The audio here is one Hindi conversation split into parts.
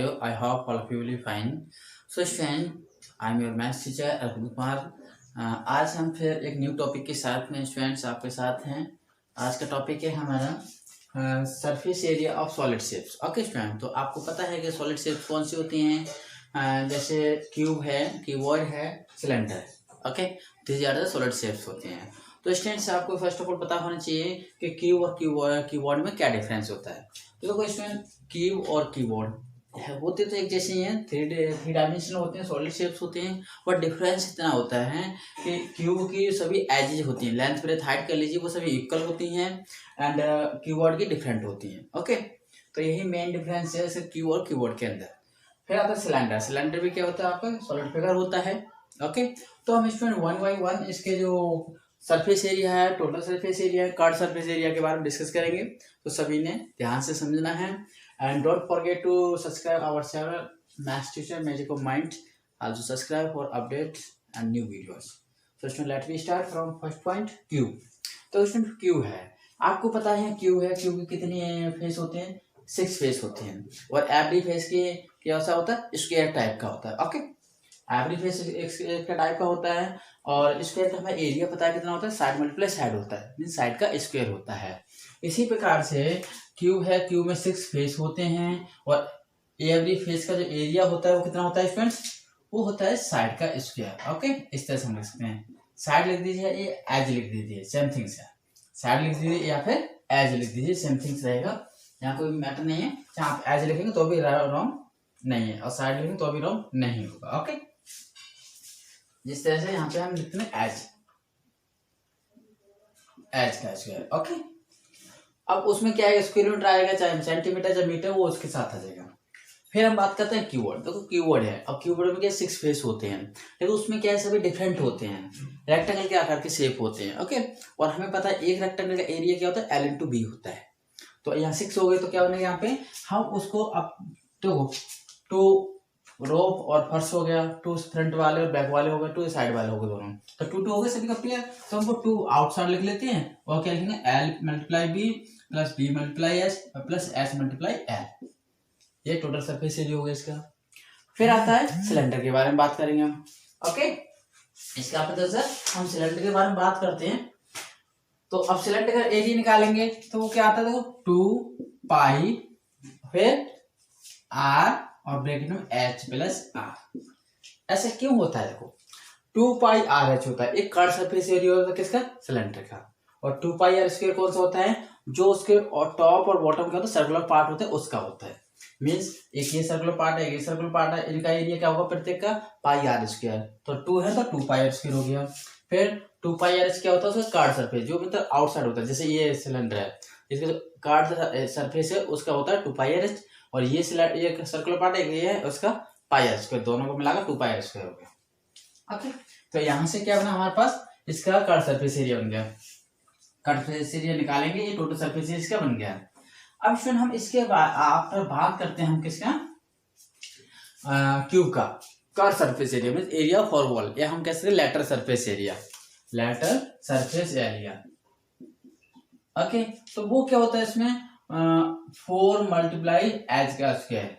you? I hope all of you will be fine. So student, I am your maths teacher Arvind Kumar. आज हम फिर एक न्यू टॉपिक के साथ में स्टूडेंट्स आपके साथ हैं। आज का टॉपिक है हमारा surface area of solid shapes. Okay student, तो आपको पता है कि सॉलिड शेप्स कौन सी होती हैं? जैसे क्यूब है, क्यूबॉइड है, cylinder. Okay, these are the solid shapes होते हैं। तो स्टूडेंट्स आपको फर्स्ट ऑफ ऑल पता होना चाहिए कि क्यूब और क्यूबॉइड में क्या डिफरेंस होता है। तो देखो स्टूडेंट, क्यूब और कीबोर्ड होते तो एक जैसे ही हैं, थ्री डायमेंशनल होते हैं, सॉलिड शेप्स होते हैं, बट डिफरेंस इतना होता है कि क्यूब की सभी एजेज होती हैं, लेंथ ब्रेथ हाइट कर लीजिए, वो सभी इक्वल होती हैं एंड कीबोर्ड की डिफरेंट होती हैं। ओके, तो यही मेन डिफरेंस है क्यूब और कीबोर्ड के अंदर। फिर आता है सिलेंडर। सिलेंडर भी क्या होता है? आपका सॉलिड फिगर होता है। ओके, तो हम स्टूडेंट वन बाई वन इसके जो सरफेस एरिया है, टोटल सरफेस एरिया है, कर्व सरफेस एरिया के बारे में डिस्कस करेंगे। तो सभी ने ध्यान से समझना है and don't forget to subscribe our channel maths teacher magic of mind. Also subscribe for update and new videos. So student, let we start from first point, cube. तो स्टूडेंट क्यूब है, आपको पता है क्यूब है, क्यूब के कितने फेस होते हैं? 6 फेस होते हैं और एवरी फेस के क्या होता है? स्क्वायर टाइप का होता है। ओके, एवरी फेस एक टाइप का होता है और स्क्वायर का हमें एरिया पता है कितना होता है? साइड मल्टीप्लाई साइड होता है, मीन साइड का स्क्वायर होता है। इसी प्रकार से क्यूब है, क्यूब में 6 फेस होते हैं और एवरी फेस का जो एरिया होता है वो कितना होता है स्टूडेंट्स? वो होता है साइड का स्क्वायर। ओके, इस तरह से हम लिख सकते हैं। साइड लिख दीजिए, ये एज लिख दीजिए, सेम थिंग्स है। साइड लिख दीजिए या फिर एज लिख दीजिए, सेम थिंग्स रहेगा, यहाँ कोई मैटर नहीं है। चाहे आप एज लिखेंगे तो भी रॉन्ग नहीं है और साइड लिखेंगे तो भी रॉन्ग नहीं होगा। ओके, जिस तरह से यहाँ पे हम लिखते हैं एज का स्क्वायर। ओके, अब उसमें क्या है? स्क्वायर यूनिट आएगा, चाहे सेंटीमीटर चाहे मीटर, वो उसके साथ आ जाएगा। फिर हम बात करते हैं कीवर्ड। देखो कीवर्ड है, अब कीवर्ड में क्या 6 फेस होते हैं, लेकिन उसमें क्या है? सभी डिफरेंट होते हैं, रेक्टेंगल के आकार के शेप होते हैं। ओके, और हमें पता है एक रेक्टेंगल का एरिया क्या होता है? L/B होता है। तो यहाँ 6 हो गए तो क्या बनेगा यहाँ पे? हम उसको अब टू रोप और फर्श हो गया, 2 फ्रंट वाले और बैक वाले हो गए, 2 साइड वाले हो गए दोनों, तो 2 हो गए सभी का क्लियर। तो हमको 2 आउटसाइड लिख लेते हैं और क्या लिखेंगे? L/B plus B/S plus S/L। ये टोटल सरफेस एरिया हो गया इसका। फिर आता है सिलेंडर के बारे में बात करेंगे हम। ओके, इसका पता सर, हम सिलेंडर के बारे में बात करते हैं। तो अब सिलेंडर का एरिया निकालेंगे तो वो क्या आता है? देखो 2 पाई फिर R और ब्रैकेट में H प्लस R। ऐसा क्यों होता है? देखो 2 पाई RH होता है, एक कर्व सरफेस एरिया होता है किसका? सिलेंडर का। और 2 पाई R स्क्वायर कौन सा होता है? जो उसके और टॉप और बॉटम का सर्कुलर पार्ट होता है उसका होता है। मीन्स एक ये सर्कुलर पार्ट है, एक ये सर्कुलर पार्ट है, इनका एरिया क्या होगा प्रत्येक का? पाई R स्क्वायर। तो 2 है तो 2 पाई R स्क्वायर हो गया। फिर 2 पाई RH क्या होता है? उसका कर्व सरफेस, जो मतलब आउटसाइड होता है, जैसे ये सिलेंडर है, इसका जो कर्व सरफेस है उसका होता है 2 पाई RH, और ये सर्कुलर पार्ट है, ये है उसका पाई R स्क्वायर, दोनों को मिलाकर 2 पाई R स्क्वायर हो गया। ओके, तो यहाँ से क्या बना हमारे पास? इसका कर्व सरफेस एरिया बन गया। कर्व सरफेस एरिया निकालेंगे, ये टोटल सरफेस एरिया इसका बन गया। अब फिर हम इसके आफ्टर बात करते हैं हम किसका? क्यूब का curve surface area means area for wall, या हम कह सकते हैं lateral surface area, lateral surface area. Okay, तो वो क्या होता है इसमें? 4 मल्टीप्लाई एज का स्क्वायर,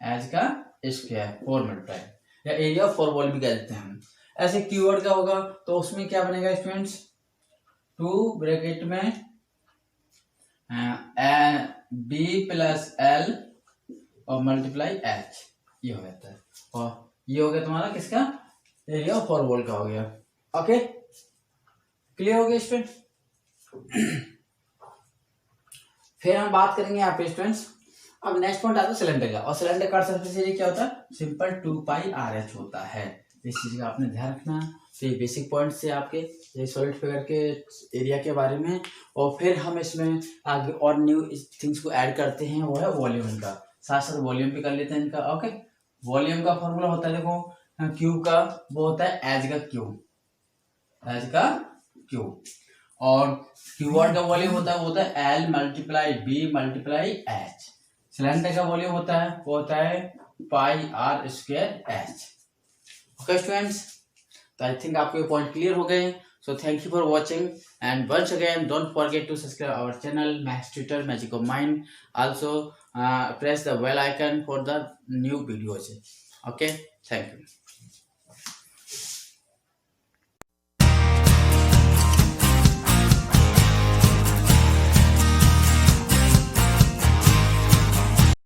एज का स्क्वायर 4 मल्टीप्लाई, या एरिया फॉर वॉल भी कह देते हैं हम। ऐसे कीवर्ड का होगा तो उसमें क्या बनेगा स्टूडेंट्स? 2 ब्रैकेट में B प्लस L और मल्टीप्लाई H, ये हो जाता है। और ये हो गया तुम्हारा किसका? एरिया फॉर वॉल का हो गया। ओके, क्लियर हो गया स्टूडेंट? फिर हम बात करेंगे यहाँ पे स्टूडेंट्स। अब नेक्स्ट पॉइंट आता है सिलेंडर का, और सिलेंडर का सरफेस एरिया क्या होता है? सिंपल 2 पाई RH होता है। इस चीज का आपने ध्यान रखना। तो ये बेसिक पॉइंट से आपके ये सॉलिड फिगर के एरिया के बारे में। और फिर हम इसमें आगे और न्यू थिंग्स को ऐड करते हैं, वो है वॉल्यूम का। साथ साथ वॉल्यूम भी कर लेते हैं इनका। ओके, वॉल्यूम का फॉर्मूला होता है, देखो क्यूब का वो होता है एज का क्यूब, एज का क्यूब। और क्यूबॉइड का वॉल्यूम होता है वो होता है L/B/H। सिलेंडर का वॉल्यूम होता है वो होता है पाई R² H। ओके स्टूडेंट्स, तो आई थिंक आपको ये पॉइंट क्लियर हो गए। So thank you for watching, and once again don't forget to subscribe our channel Maths Tutor Magic of Mind. Also press the bell icon for the new videos. Okay, thank you.